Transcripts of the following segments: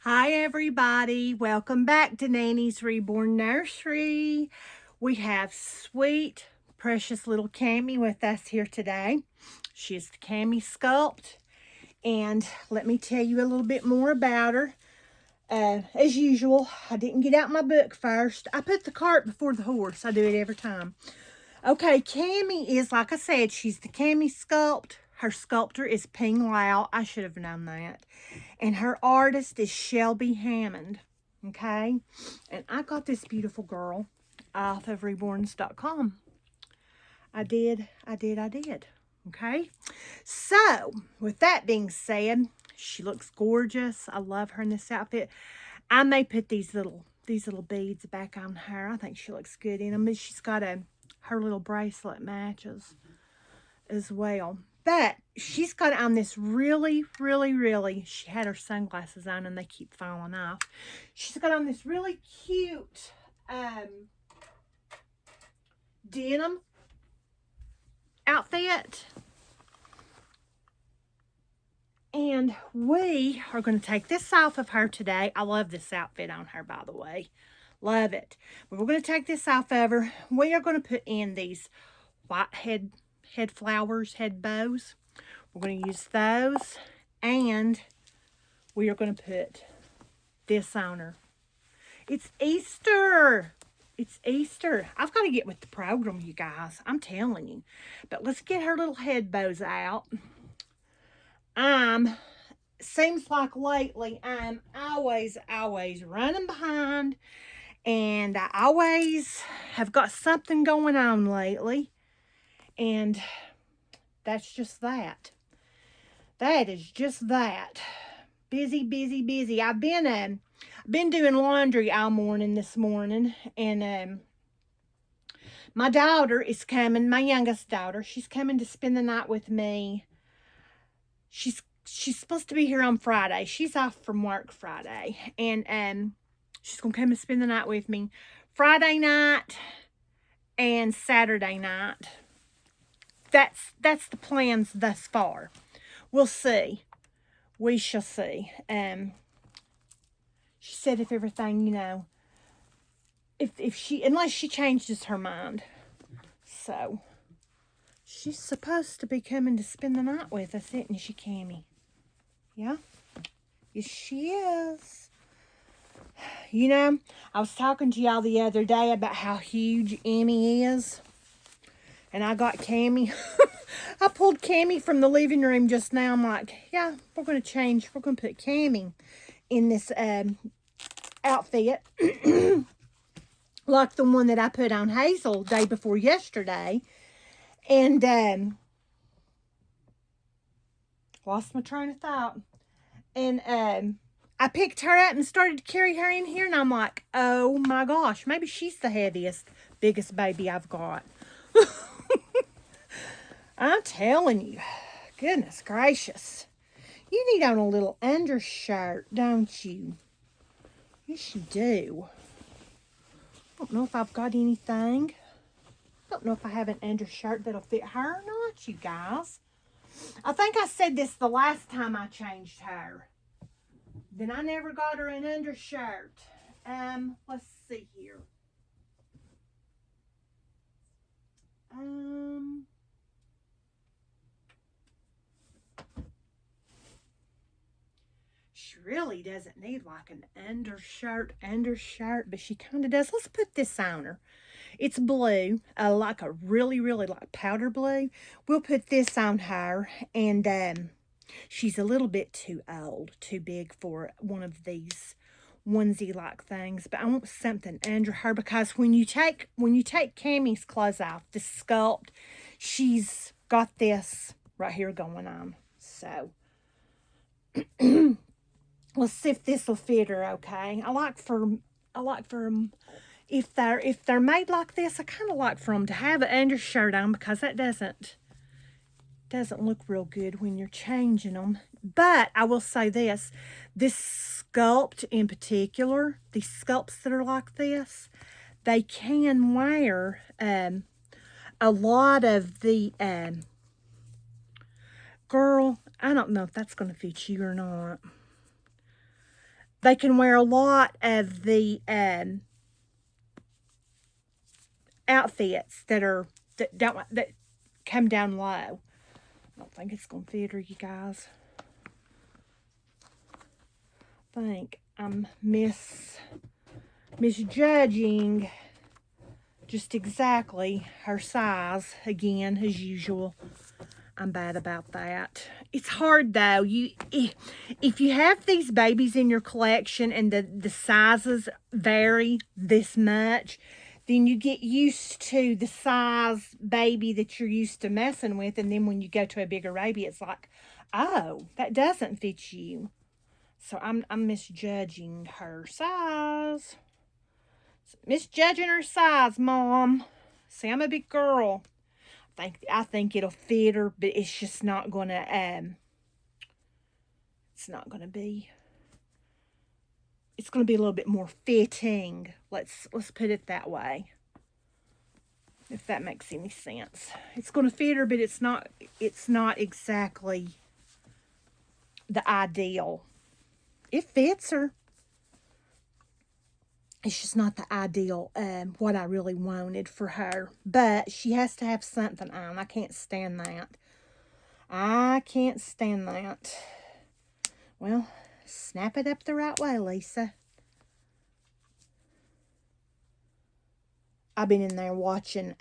Hi everybody, welcome back to Nanny's Reborn Nursery. We have sweet, precious little Cammy with us here today. She's the Cammy Sculpt, and let me tell you a little bit more about her. As usual, I didn't get out my book first. I put the cart before the horse. I do it every time. Okay, Cammy is, like I said, she's the Cammy Sculpt. Her sculptor is Ping Lau. I should have known that. And her artist is Shelby Hammond. Okay? And I got this beautiful girl off of reborns.com. I did. Okay? So, with that being said, she looks gorgeous. I love her in this outfit. I may put these little beads back on her. I think she looks good in them. She's got her little bracelet matches as well. But she's got on this really, she had her sunglasses on and they keep falling off. She's got on this really cute denim outfit. And we are going to take this off of her today. I love this outfit on her, by the way. Love it. But we're going to take this off of her. We are going to put in these white head flowers, head bows. We're going to use those. And we are going to put this on her. It's Easter. It's Easter. I've got to get with the program, you guys. I'm telling you. But let's get her little head bows out. Seems like lately I'm always running behind, and I always have got something going on lately, and that's just that. That is just that. Busy. I've been doing laundry all morning this morning, and my daughter is coming, my youngest daughter. She's coming to spend the night with me. She's supposed to be here on Friday. She's off from work Friday. And she's going to come and spend the night with me Friday night and Saturday night. That's the plans thus far. We'll see. We shall see. She said if everything, unless she changes her mind. So, she's supposed to be coming to spend the night with us, isn't she, Cammy? Yeah? Yes, she is. I was talking to y'all the other day about how huge Emmy is. And I got Cammy. I pulled Cammy from the living room just now. I'm like, yeah, we're going to change. We're going to put Cammy in this outfit. Like the one that I put on Hazel day before yesterday. And lost my train of thought. And I picked her up and started to carry her in here, and I'm like, oh my gosh, maybe she's the biggest baby I've got. I'm telling you, goodness gracious. You need on a little undershirt, don't you? Yes, you do. I don't know if I've got anything. I don't know if I have an undershirt that'll fit her or not, you guys. I think I said this the last time I changed her. Then I never got her an undershirt. Let's see here. She really doesn't need like an undershirt, but she kind of does. Let's put this on her. It's blue, like a really like powder blue. We'll put this on her, and she's a little bit too old, too big for one of these onesie-like things. But I want something under her because when you take Cammy's clothes off, the sculpt, she's got this right here going on. So let's see if this will fit her. Okay, I like for them. If they're made like this, I kind of like for them to have an undershirt on because that doesn't look real good when you're changing them. But I will say this sculpt in particular, these sculpts that are like this, they can wear a lot of the girl, I don't know if that's going to fit you or not. they can wear a lot of the outfits that come down low. I don't think it's gonna fit her, you guys. I think I'm misjudging just exactly her size again, as usual. I'm bad about that. It's hard though. If you have these babies in your collection and the sizes vary this much, then you get used to the size baby that you're used to messing with, and then when you go to a bigger baby, it's like, oh, that doesn't fit you. So I'm misjudging her size. Misjudging her size, Mom. See, I'm a big girl. I think it'll fit her, but it's just not gonna it's not gonna be it's gonna be a little bit more fitting. Let's put it that way. If that makes any sense. It's gonna fit her, but it's not exactly the ideal. It fits her. It's just not the ideal, what I really wanted for her. But she has to have something on. I can't stand that. I can't stand that. Well, snap it up the right way, Lisa. I've been in there watching,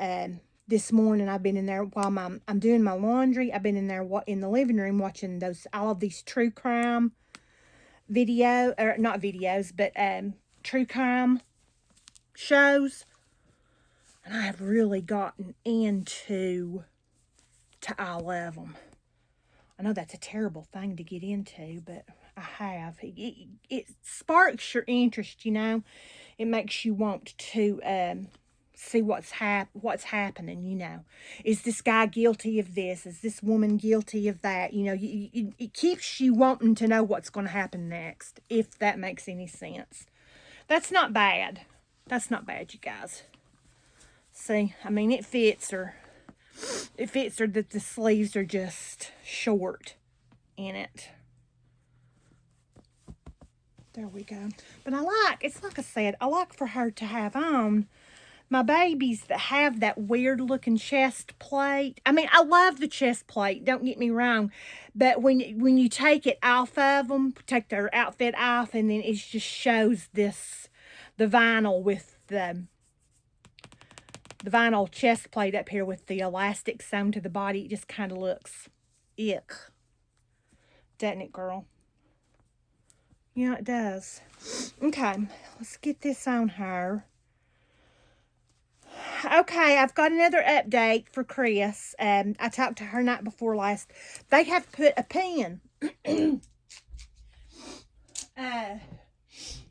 this morning I've been in there while I'm doing my laundry. I've been in there in the living room watching all of these true crime not videos, but true crime shows. And I have really gotten into all of them. I know that's a terrible thing to get into, but I have. It sparks your interest, you know. It makes you want to see what's happening, you know. Is this guy guilty of this? Is this woman guilty of that? You know, it keeps you wanting to know what's going to happen next, if that makes any sense. That's not bad. That's not bad, you guys. See, I mean, it fits her. It fits her that the sleeves are just short in it. There we go. But it's like I said, I like for her to have on my babies that have that weird looking chest plate. I mean, I love the chest plate, don't get me wrong. But when you take it off of them, take their outfit off, and then it just shows the vinyl with the vinyl chest plate up here with the elastic sewn to the body. It just kind of looks ick. Doesn't it, girl? Yeah, it does. Okay, let's get this on her. Okay, I've got another update for Chris. I talked to her night before last. They have put a pin.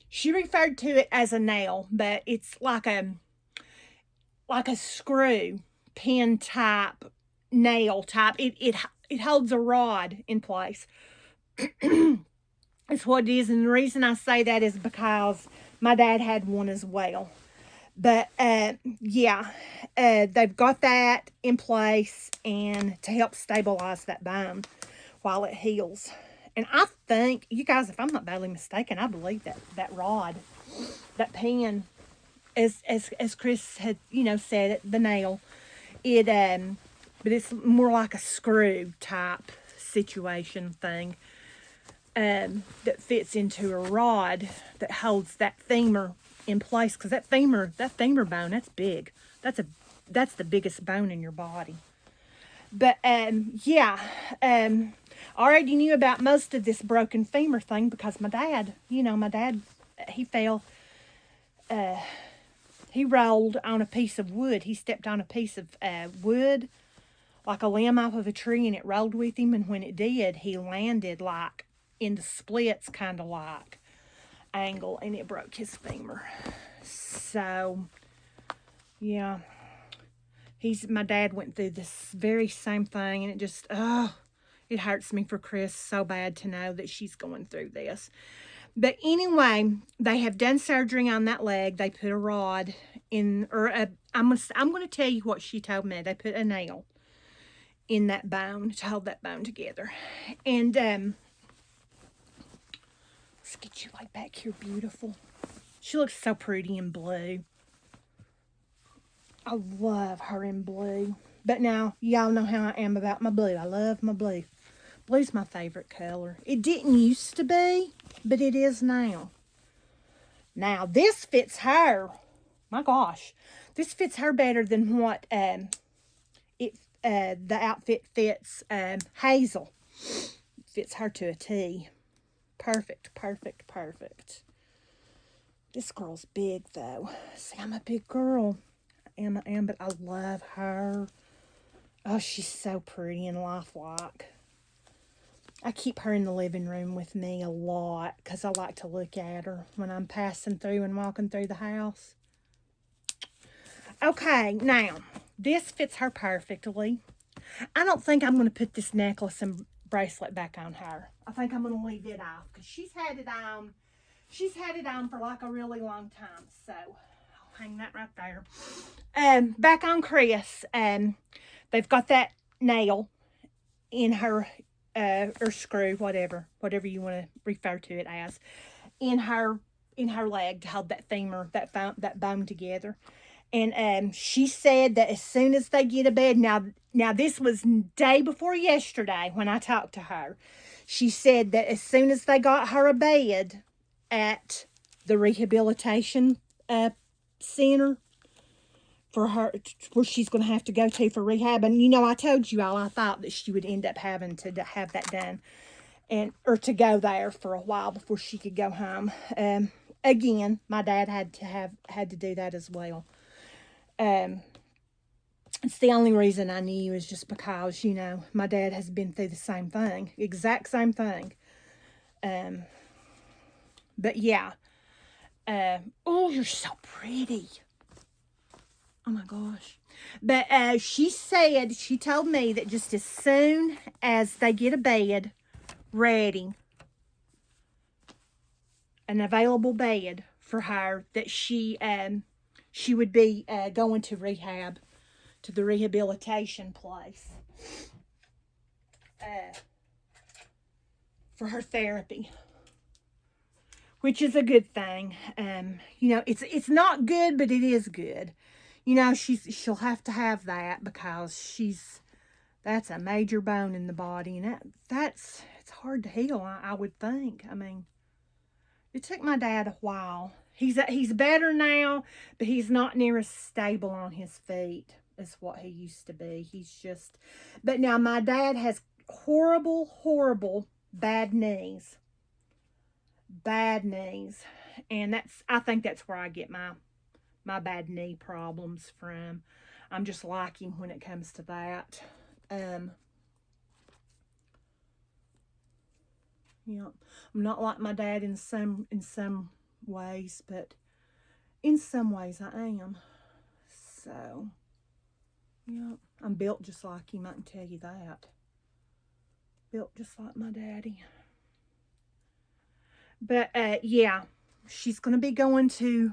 She referred to it as a nail, but it's like a screw pin type, nail type. It holds a rod in place. It's what it is, and the reason I say that is because my dad had one as well. But yeah, they've got that in place and to help stabilize that bone while it heals. And I think, you guys, if I'm not badly mistaken, I believe that rod, that pin, as Chris had, you know, said it, the nail, but it's more like a screw type situation thing, that fits into a rod that holds that femur in place, because that femur bone, that's big. That's the biggest bone in your body. But yeah, I already knew about most of this broken femur thing because my dad, he fell. He rolled on a piece of wood. He stepped on a piece of wood, like a limb off of a tree, and it rolled with him. And when it did, he landed like in the splits, kind of like angle, and it broke his femur. So yeah, my dad went through this very same thing, and it just it hurts me for Chris so bad to know that she's going through this. But anyway, they have done surgery on that leg. They put a rod in, I'm going to tell you what she told me. They put a nail in that bone to hold that bone together. And Let's get you like back here, beautiful. She looks so pretty in blue. I love her in blue. But now, y'all know how I am about my blue. I love my blue. Blue's my favorite color. It didn't used to be, but it is now. Now, this fits her. My gosh. This fits her better than what the outfit fits Hazel. It fits her to a T. Perfect, perfect, perfect. This girl's big, though. See, I'm a big girl. I am, but I love her. Oh, she's so pretty and lifelike. I keep her in the living room with me a lot because I like to look at her when I'm passing through and walking through the house. Okay, now, this fits her perfectly. I don't think I'm going to put this necklace and bracelet back on her. I think I'm going to leave it off because she's had it on. She's had it on for like a really long time. So, I'll hang that right there. Back on Chris. They've got that nail in her, or screw, whatever you want to refer to it as, in her leg to hold that femur, that bone together. And she said that as soon as they get a bed, now this was day before yesterday when I talked to her. She said that as soon as they got her a bed at the rehabilitation center for her, where she's going to have to go to for rehab. And you know, I told you all I thought that she would end up having to have that done, or to go there for a while before she could go home. Again, my dad had to do that as well. It's the only reason I knew is just because, you know, my dad has been through the same thing, exact same thing. But yeah. Oh, you're so pretty. Oh my gosh. But she told me that just as soon as they get a bed ready, an available bed for her, that she would be going to rehab, to the rehabilitation place for her therapy, which is a good thing. You know, it's not good, but it is good. You know, she'll have to have that because that's a major bone in the body, and it's hard to heal. I would think. I mean, it took my dad a while. He's better now, but he's not near as stable on his feet as what he used to be. But now my dad has horrible, bad knees. Bad knees. And I think that's where I get my bad knee problems from. I'm just like him when it comes to that. Yeah, I'm not like my dad in some ways, but in some ways I am. So, yeah, I'm built just like him, I can tell you that. Built just like my daddy. But, yeah, she's going to be going to,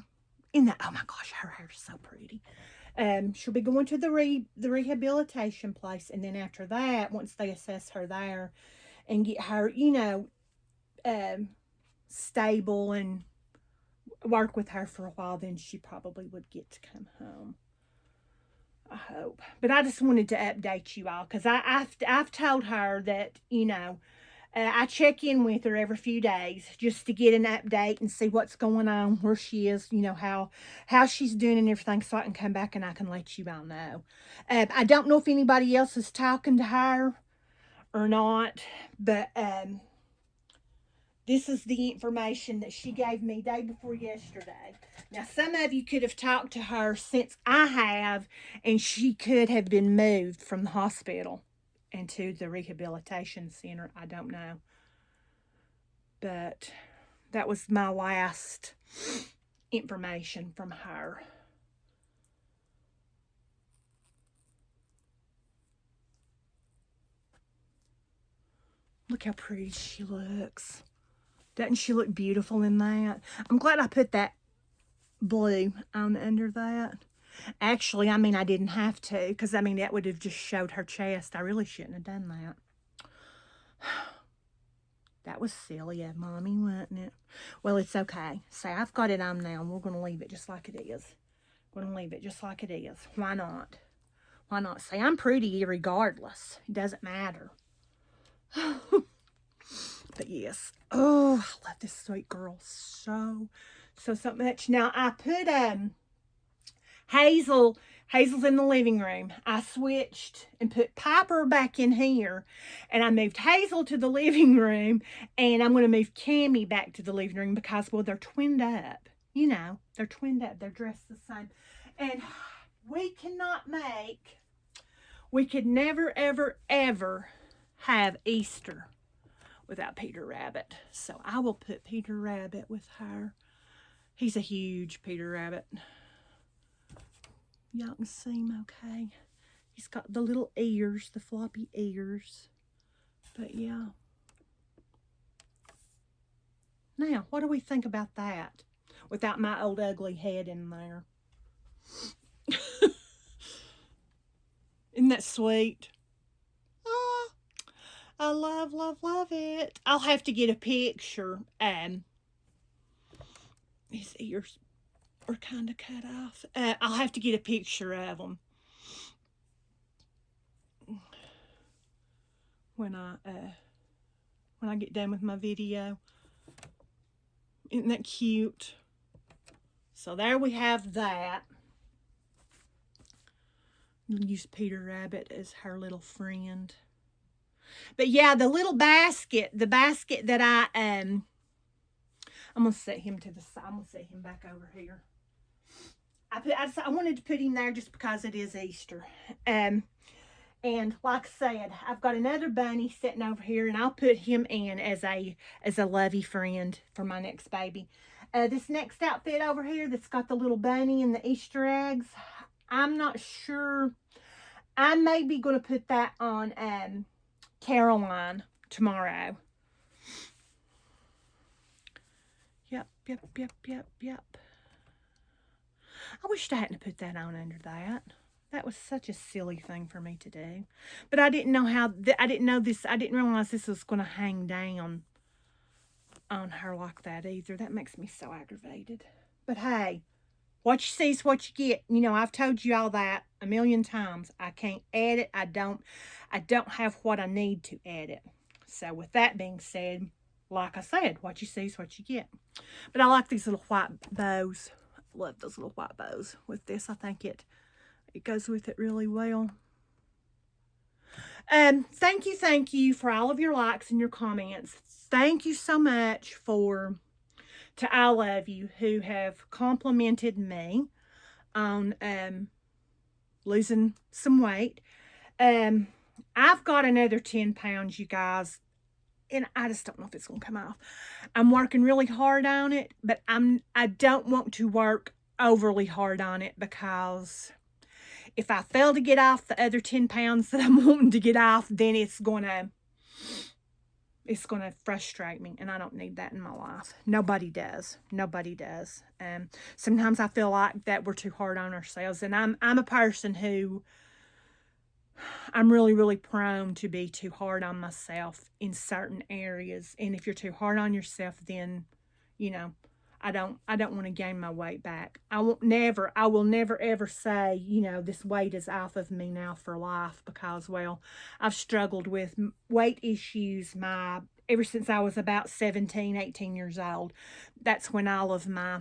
oh my gosh, her hair's so pretty. She'll be going to the rehabilitation place, and then after that, once they assess her there and get her, you know, stable and work with her for a while, then she probably would get to come home. I hope. But I just wanted to update you all because I've told her that, you know, I check in with her every few days just to get an update and see what's going on, where she is, you know, how she's doing and everything, so I can come back and I can let you all know. I don't know if anybody else is talking to her or not, but this is the information that she gave me day before yesterday. Now, some of you could have talked to her since I have, and she could have been moved from the hospital into the rehabilitation center. I don't know. But that was my last information from her. Look how pretty she looks. Doesn't she look beautiful in that? I'm glad I put that blue on under that. Actually, I mean, I didn't have to, because I mean, that would have just showed her chest. I really shouldn't have done that. That was silly of Mommy, wasn't it? Well, it's okay. Say, I've got it on now, and we're going to leave it just like it is. We're going to leave it just like it is. Why not? Why not? Say, I'm pretty regardless. It doesn't matter. But yes. Oh, I love this sweet girl so much. Now, I put Hazel's in the living room. I switched and put Piper back in here, and I moved Hazel to the living room, and I'm going to move Cammy back to the living room because, well, they're twinned up. You know, they're twinned up. They're dressed the same. And we could never, ever, ever have Easter without Peter Rabbit. So I will put Peter Rabbit with her. He's a huge Peter Rabbit. Y'all can see him okay. He's got the little ears, the floppy ears. But yeah. Now, what do we think about that? Without my old ugly head in there. Isn't that sweet? Oh, I love, love, love it. I'll have to get a picture. His ears are kind of cut off. I'll have to get a picture of them when I get done with my video. Isn't that cute? So there we have that. We'll use Peter Rabbit as her little friend. But yeah, the little basket, the basket that I'm gonna set him to the side. I'm gonna set him back over here. I wanted to put him there just because it is Easter. And like I said, I've got another bunny sitting over here, and I'll put him in as a lovey friend for my next baby. This next outfit over here that's got the little bunny and the Easter eggs, I'm not sure. I may be going to put that on Caroline tomorrow. Yep. I wished I hadn't put that on under that. That was such a silly thing for me to do. But I didn't know I didn't realize this was going to hang down on her like that either. That makes me so aggravated. But hey, what you see is what you get. You know, I've told you all that a million times. I can't edit. I don't have what I need to edit. So with that being said, like I said, what you see is what you get. But I like these little white bows. I love those little white bows with this. I think it goes with it really well. Thank you for all of your likes and your comments. Thank you so much to all of you who have complimented me on losing some weight. I've got another 10 pounds, you guys, and I just don't know if it's going to come off. I'm working really hard on it, but I don't want to work overly hard on it, because if I fail to get off the other 10 pounds that I'm wanting to get off, then it's going to frustrate me, and I don't need that in my life. Nobody does. Sometimes I feel like that we're too hard on ourselves, and I'm a person who I'm really, really prone to be too hard on myself in certain areas. And if you're too hard on yourself, then, you know, I don't want to gain my weight back. I will never ever say, you know, this weight is off of me now for life, because, well, I've struggled with weight issues ever since I was about 17, 18 years old. That's when all of my,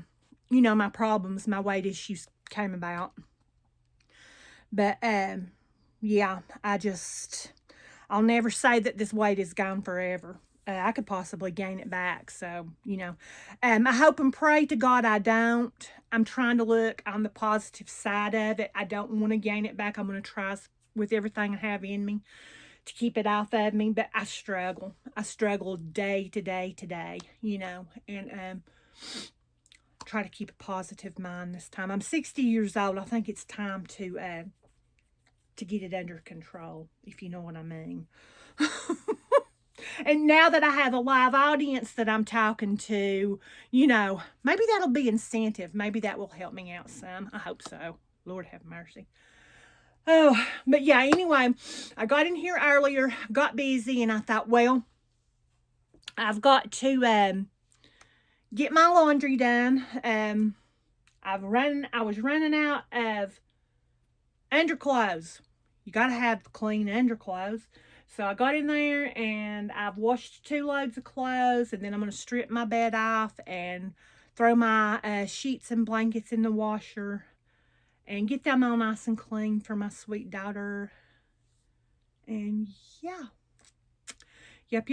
you know, my problems, my weight issues came about. But, yeah, I'll never say that this weight is gone forever. I could possibly gain it back. So, you know, I hope and pray to God I don't. I'm trying to look on the positive side of it. I don't want to gain it back. I'm going to try with everything I have in me to keep it off of me. But I struggle. I struggle day to day, you know, and try to keep a positive mind this time. I'm 60 years old. I think it's time to get it under control, if you know what I mean. And now that I have a live audience that I'm talking to, you know, maybe that'll be incentive. Maybe that will help me out some. I hope so. Lord have mercy. Oh, but yeah, anyway, I got in here earlier, got busy, and I thought, well, I've got to get my laundry done. I was running out of underclothes. You got to have clean underclothes. So I got in there and I've washed 2 loads of clothes, and then I'm going to strip my bed off and throw my sheets and blankets in the washer and get them all nice and clean for my sweet daughter. And yeah. Yep.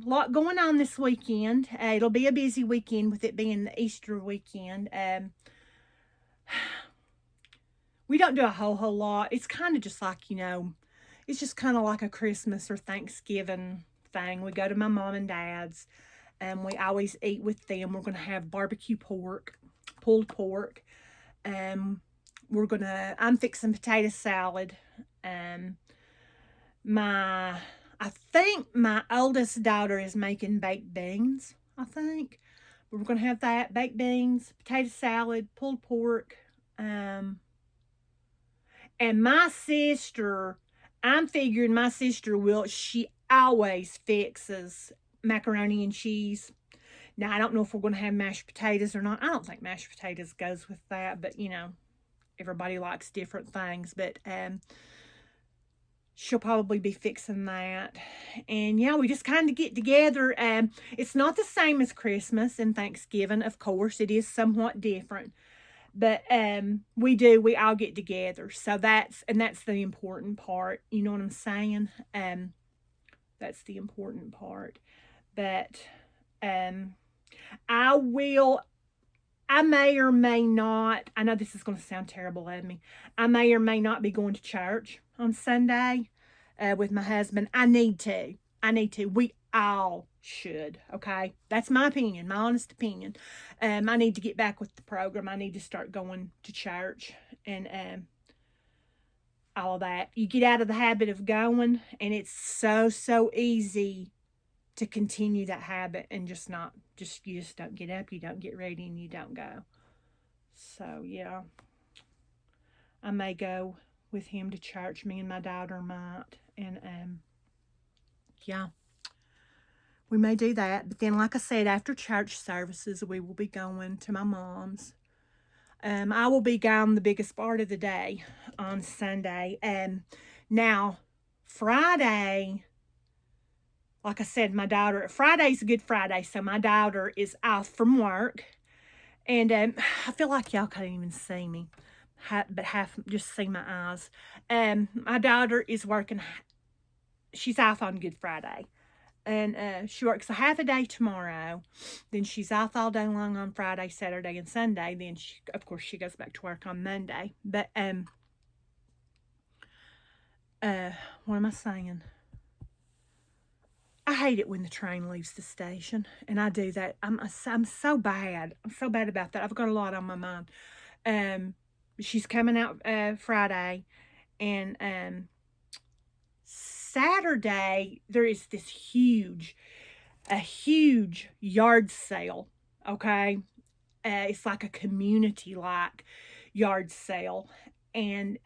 Lot going on this weekend. It'll be a busy weekend with it being the Easter weekend. We don't do a whole lot. It's kind of just like, it's just kind of like a Christmas or Thanksgiving thing. We go to my mom and dad's, and we always eat with them. We're going to have barbecue pork, pulled pork. I'm fixing potato salad. I think my oldest daughter is making baked beans, I think. But we're going to have that, baked beans, potato salad, pulled pork. And my sister, I'm figuring my sister she always fixes macaroni and cheese. Now, I don't know if we're going to have mashed potatoes or not. I don't think mashed potatoes goes with that, but, everybody likes different things. But, she'll probably be fixing that. And yeah, we just kind of get together. It's not the same as Christmas and Thanksgiving, of course. It is somewhat different. But we all get together. So that's the important part. You know what I'm saying? That's the important part. But I may or may not, I know this is going to sound terrible of me, I may or may not be going to church on Sunday with my husband. I need to. We all should, okay? That's my opinion, my honest opinion. I need to get back with the program. I need to start going to church and all of that. You get out of the habit of going, and it's so easy to continue that habit and you just don't get up, you don't get ready, and you don't go. So yeah, I may go with him to church. Me and my daughter might, and yeah, we may do that. But then, like I said, after church services, we will be going to my mom's. I will be gone the biggest part of the day on Sunday. Now Friday, like I said, Friday's a Good Friday, so my daughter is off from work. And I feel like y'all can't even see me, but just see my eyes. My daughter is working, she's off on Good Friday. And she works a half a day tomorrow. Then she's off all day long on Friday, Saturday, and Sunday. Then, of course, she goes back to work on Monday. But, what am I saying? I hate it when the train leaves the station, and I do that. I'm so bad. I'm so bad about that. I've got a lot on my mind. She's coming out Friday, and Saturday there is this huge yard sale. Okay, it's like a community yard sale, and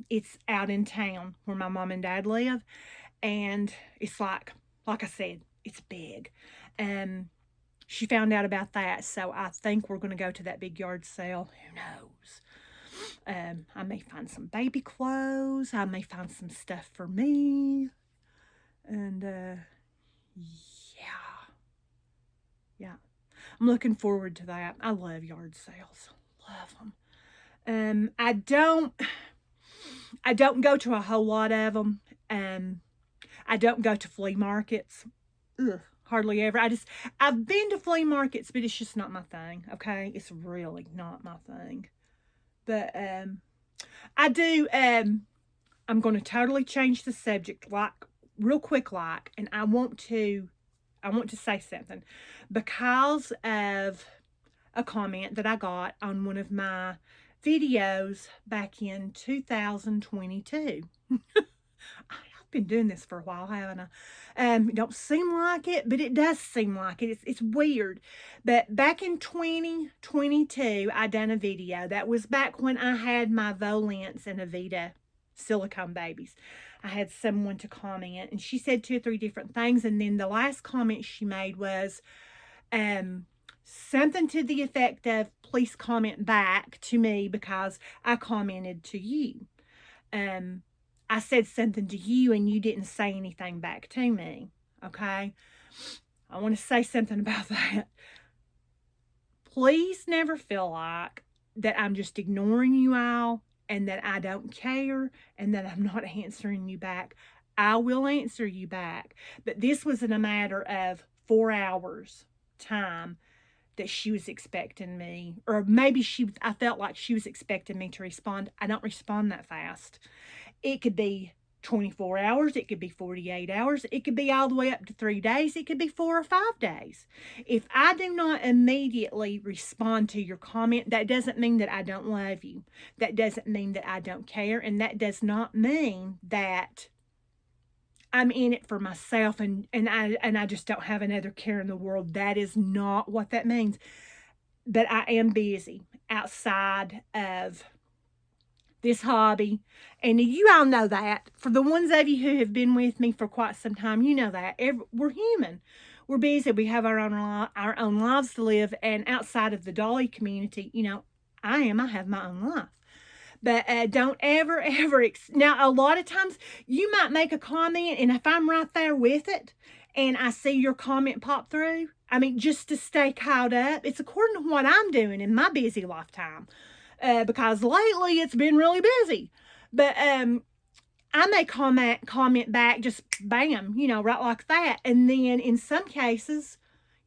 it's out in town where my mom and dad live, and it's like I said, it's big. She found out about that, so I think we're going to go to that big yard sale. Who knows? I may find some baby clothes. I may find some stuff for me. And, yeah. I'm looking forward to that. I love yard sales. Love them. I don't go to a whole lot of them. I don't go to flea markets. Ugh, hardly ever. I've been to flea markets, but it's just not my thing, okay? It's really not my thing. But, I do, I'm going to totally change the subject, real quick, and I want to say something because of a comment that I got on one of my videos back in 2022. I've been doing this for a while, haven't I? It don't seem like it, but it does seem like it. It's weird. But back in 2022, I done a video. That was back when I had my Volance and Avita silicone babies. I had someone to comment, and she said 2 or 3 different things, and then the last comment she made was something to the effect of, please comment back to me because I commented to you. I said something to you and you didn't say anything back to me. Okay? I want to say something about that. Please never feel like that I'm just ignoring you all and that I don't care and that I'm not answering you back. I will answer you back. But this wasn't a matter of 4 hours time that she was expecting me, or maybe I felt like she was expecting me to respond. I don't respond that fast. It could be 24 hours, it could be 48 hours, it could be all the way up to 3 days, it could be 4 or 5 days. If I do not immediately respond to your comment, that doesn't mean that I don't love you. That doesn't mean that I don't care, and that does not mean that I'm in it for myself and I just don't have another care in the world. That is not what that means. But I am busy outside of this hobby. And you all know that. For the ones of you who have been with me for quite some time, you know that. We're human. We're busy. We have our own lives to live. And outside of the dolly community, I have my own life. But don't ever, now, a lot of times you might make a comment, and if I'm right there with it and I see your comment pop through, just to stay caught up, it's according to what I'm doing in my busy lifetime. Because lately it's been really busy. But I may comment back, just bam, right like that. And then in some cases,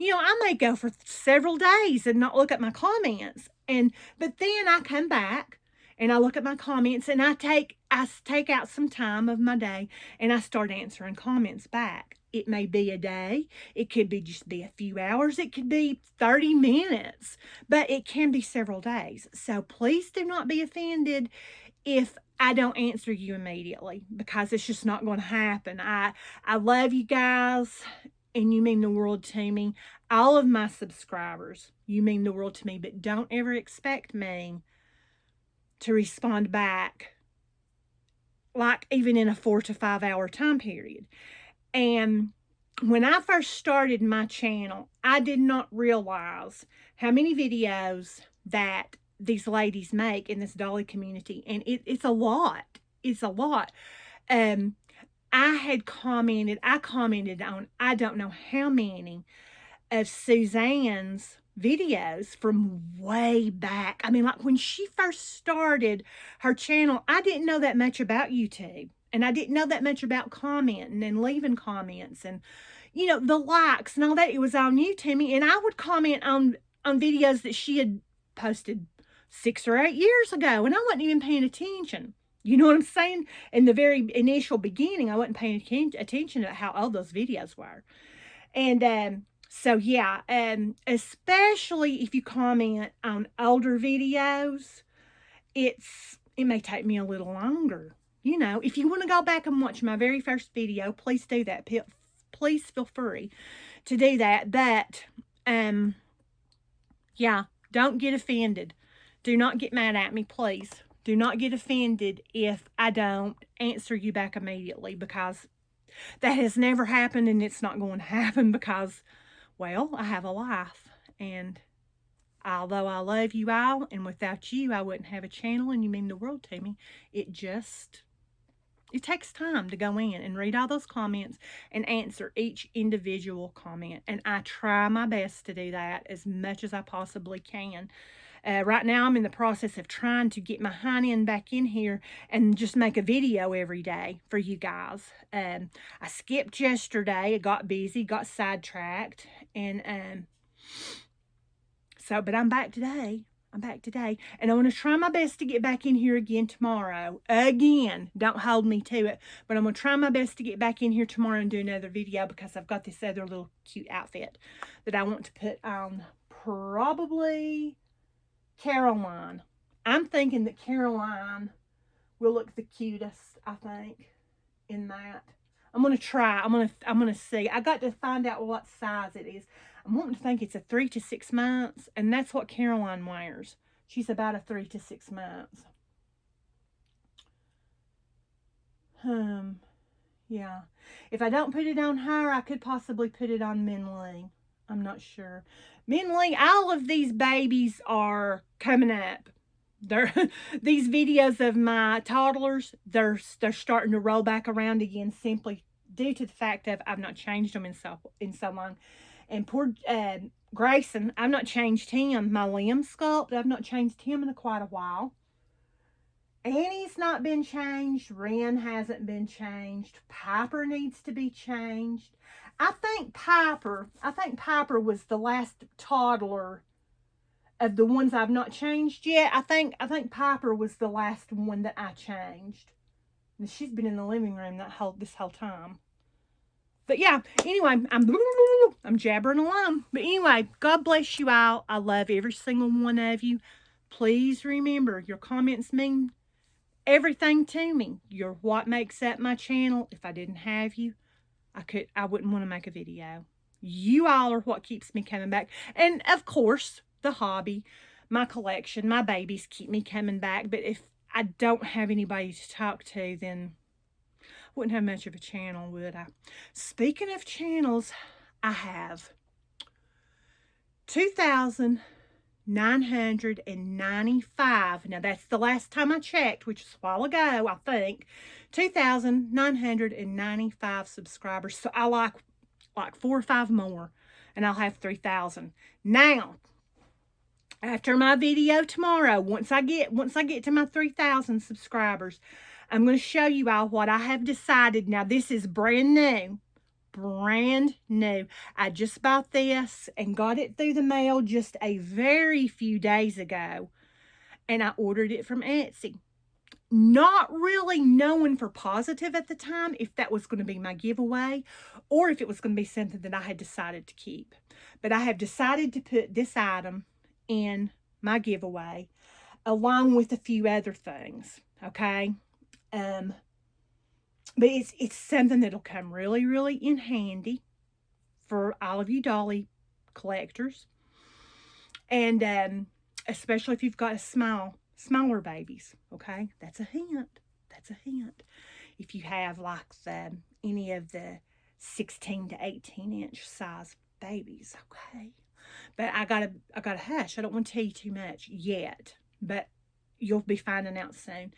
I may go for several days and not look at my comments. But then I come back and I look at my comments and I take out some time of my day and I start answering comments back. It may be a day. It could be a few hours. It could be 30 minutes, but it can be several days. So please do not be offended if I don't answer you immediately, because it's just not going to happen. I love you guys and you mean the world to me. All of my subscribers, you mean the world to me, but don't ever expect me to respond back like even in a 4 to 5 hour time period. And when I first started my channel, I did not realize how many videos that these ladies make in this dolly community. And it's a lot. It's a lot. I commented on, I don't know how many of Suzanne's videos from way back. Like when she first started her channel, I didn't know that much about YouTube. And I didn't know that much about commenting and leaving comments and, the likes and all that. It was all new to me. And I would comment on videos that she had posted 6 or 8 years ago. And I wasn't even paying attention. You know what I'm saying? In the very initial beginning, I wasn't paying attention to how old those videos were. And so, yeah, especially if you comment on older videos, it may take me a little longer. If you want to go back and watch my very first video, please do that. Please feel free to do that. But, yeah, don't get offended. Do not get mad at me, please. Do not get offended if I don't answer you back immediately, because that has never happened and it's not going to happen because, well, I have a life. And although I love you all, and without you, I wouldn't have a channel, and you mean the world to me, it takes time to go in and read all those comments and answer each individual comment. And I try my best to do that as much as I possibly can. Right now, I'm in the process of trying to get my hind end back in here and just make a video every day for you guys. I skipped yesterday. I got busy, got sidetracked. And but I'm back today. And I want to try my best to get back in here again tomorrow. Again, don't hold me to it. But I'm going to try my best to get back in here tomorrow and do another video, because I've got this other little cute outfit that I want to put on. Probably Caroline. I'm thinking that Caroline will look the cutest, I think, in that. I'm going to try. I'm going to see. I got to find out what size it is. I'm wanting to think it's a 3 to 6 months, and that's what Caroline wears. She's about a 3 to 6 months. Yeah. If I don't put it on her, I could possibly put it on Minley. I'm not sure. Minley, all of these babies are coming up. They're these videos of my toddlers, they're starting to roll back around again simply due to the fact that I've not changed them in so long. And poor Grayson, I've not changed him. My limb sculpt, I've not changed him in quite a while. Annie's not been changed. Ren hasn't been changed. Piper needs to be changed. I think Piper was the last toddler of the ones I've not changed yet. I think Piper was the last one that I changed. And she's been in the living room this whole time. But yeah, anyway, I'm jabbering along. But anyway, God bless you all. I love every single one of you. Please remember, your comments mean everything to me. You're what makes up my channel. If I didn't have you, I wouldn't want to make a video. You all are what keeps me coming back. And of course, the hobby, my collection, my babies keep me coming back. But if I don't have anybody to talk to, then I wouldn't have much of a channel, would I? Speaking of channels, I have 2,995. Now, that's the last time I checked, which was a while ago, I think. 2,995 subscribers. So I like 4 or 5 more, and I'll have 3,000. Now, after my video tomorrow, once I get to my 3,000 subscribers, I'm going to show you all what I have decided. Now, this is brand new. Brand new. I just bought this and got it through the mail just a very few days ago. And I ordered it from Etsy. Not really knowing for positive at the time if that was going to be my giveaway or if it was going to be something that I had decided to keep. But I have decided to put this item in my giveaway along with a few other things. Okay? But it's something that'll come really, really in handy for all of you dolly collectors. And especially if you've got smaller babies, okay? That's a hint. That's a hint. If you have like any of the 16 to 18 inch size babies, okay? But I gotta hush. I don't want to tell you too much yet, but you'll be finding out soon.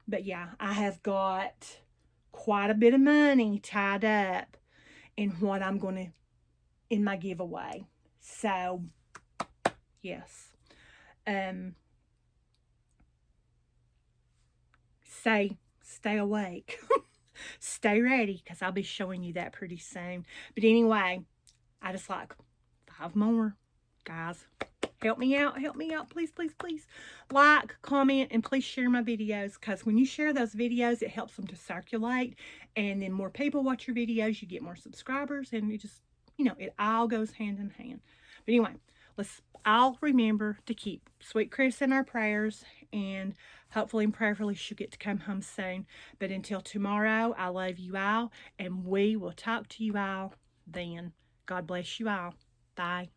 But yeah, I have got quite a bit of money tied up in what I'm going to, in my giveaway. So, yes. Stay awake. Stay ready, because I'll be showing you that pretty soon. But anyway, I just like 5 more, guys. Help me out, please, please, please. Like, comment, and please share my videos, because when you share those videos, it helps them to circulate, and then more people watch your videos, you get more subscribers, and you just, it all goes hand in hand. But anyway, let's all remember to keep Sweet Chris in our prayers, and hopefully and prayerfully she'll get to come home soon. But until tomorrow, I love you all, and we will talk to you all then. God bless you all. Bye.